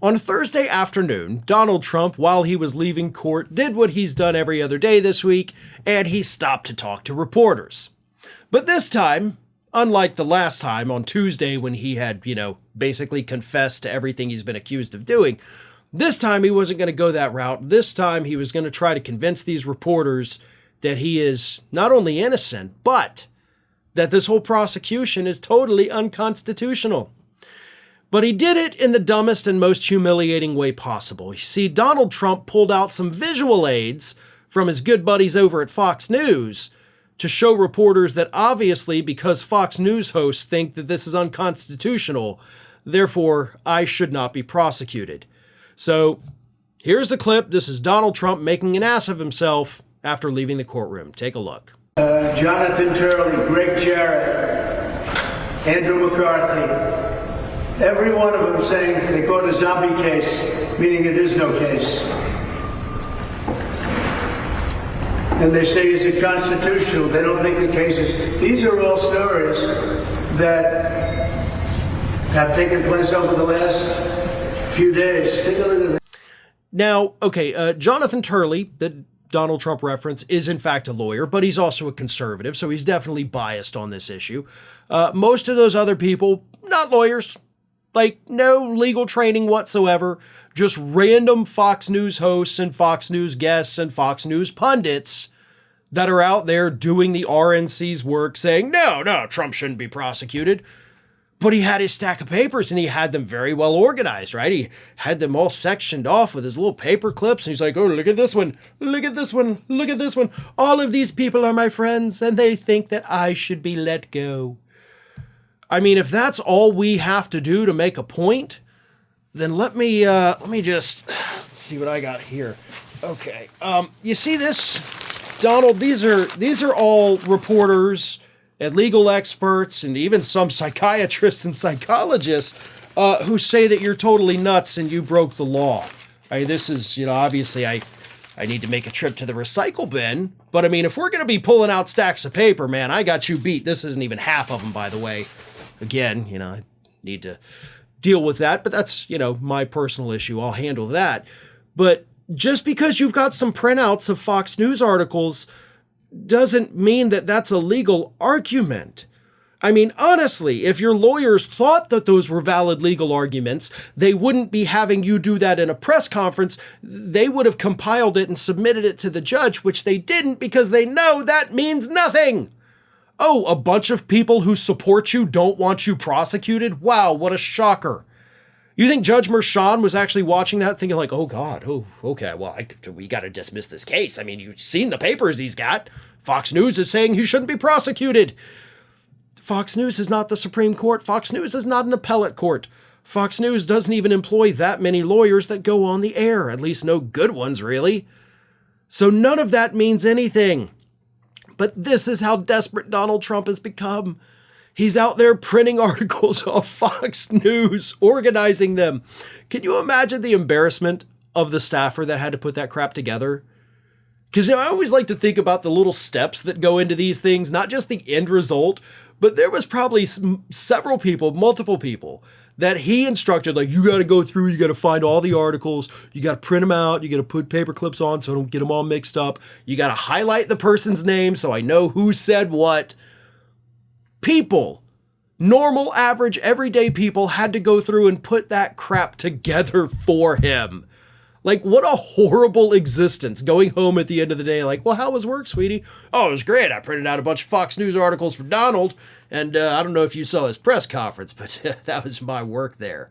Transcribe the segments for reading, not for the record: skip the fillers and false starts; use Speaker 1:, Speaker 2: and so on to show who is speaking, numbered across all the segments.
Speaker 1: On Thursday afternoon, Donald Trump, while he was leaving court, did what he's done every other day this week, and he stopped to talk to reporters. But this time, unlike the last time on Tuesday when he had, basically confessed to everything he's been accused of doing, this time he wasn't going to go that route. This time he was going to try to convince these reporters that he is not only innocent, but that this whole prosecution is totally unconstitutional. But he did it in the dumbest and most humiliating way possible. You see, Donald Trump pulled out some visual aids from his good buddies over at Fox News to show reporters that obviously, because Fox News hosts think that this is unconstitutional, therefore I should not be prosecuted. So here's the clip. This is Donald Trump making an ass of himself after leaving the courtroom. Take a look.
Speaker 2: Jonathan Turley, Greg Jarrett, Andrew McCarthy. Every one of them saying they call it a zombie case, meaning it is no case. And they say, is it constitutional? They don't think the case is. These are all stories that have taken place over the last few days. Take a look at it.
Speaker 1: Now, okay, Jonathan Turley, that Donald Trump reference, is in fact a lawyer, but he's also a conservative, so he's definitely biased on this issue. Most of those other people, not lawyers. Like, no legal training whatsoever, just random Fox News hosts and Fox News guests and Fox News pundits that are out there doing the RNC's work saying, no, Trump shouldn't be prosecuted. But he had his stack of papers and he had them very well organized, right? He had them all sectioned off with his little paper clips. And he's like, oh, look at this one. Look at this one. Look at this one. All of these people are my friends and they think that I should be let go. I mean, if that's all we have to do to make a point, then let me just see what I got here. Okay. You see this, Donald? These are all reporters and legal experts and even some psychiatrists and psychologists who say that you're totally nuts and you broke the law. I mean, this is, obviously I need to make a trip to the recycle bin. But I mean, if we're going to be pulling out stacks of paper, man, I got you beat. This isn't even half of them, by the way. Again, I need to deal with that, but that's, my personal issue. I'll handle that. But just because you've got some printouts of Fox News articles doesn't mean that that's a legal argument. I mean, honestly, if your lawyers thought that those were valid legal arguments, they wouldn't be having you do that in a press conference. They would have compiled it and submitted it to the judge, which they didn't because they know that means nothing. Oh, a bunch of people who support you don't want you prosecuted? Wow, what a shocker. You think Judge Merchan was actually watching that thinking like, oh God, oh, okay, well, we got to dismiss this case. I mean, you've seen the papers he's got. Fox News is saying he shouldn't be prosecuted. Fox News is not the Supreme Court. Fox News is not an appellate court. Fox News doesn't even employ that many lawyers that go on the air, at least no good ones, really. So none of that means anything. But this is how desperate Donald Trump has become. He's out there printing articles off Fox News, organizing them. Can you imagine the embarrassment of the staffer that had to put that crap together? Because I always like to think about the little steps that go into these things, not just the end result, but there was probably several people, multiple people, that he instructed, like, you got to go through, you got to find all the articles, you got to print them out, you got to put paper clips on so I don't get them all mixed up, you got to highlight the person's name so I know who said what. People, normal, average, everyday people had to go through and put that crap together for him. Like, what a horrible existence, going home at the end of the day like, well, how was work, sweetie? Oh, it was great. I printed out a bunch of Fox News articles for Donald, and I don't know if you saw his press conference, but that was my work there.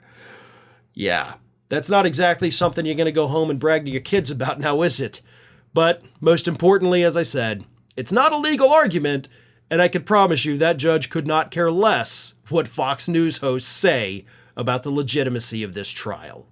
Speaker 1: Yeah, that's not exactly something you're going to go home and brag to your kids about now, is it? But most importantly, as I said, it's not a legal argument, and I can promise you that judge could not care less what Fox News hosts say about the legitimacy of this trial.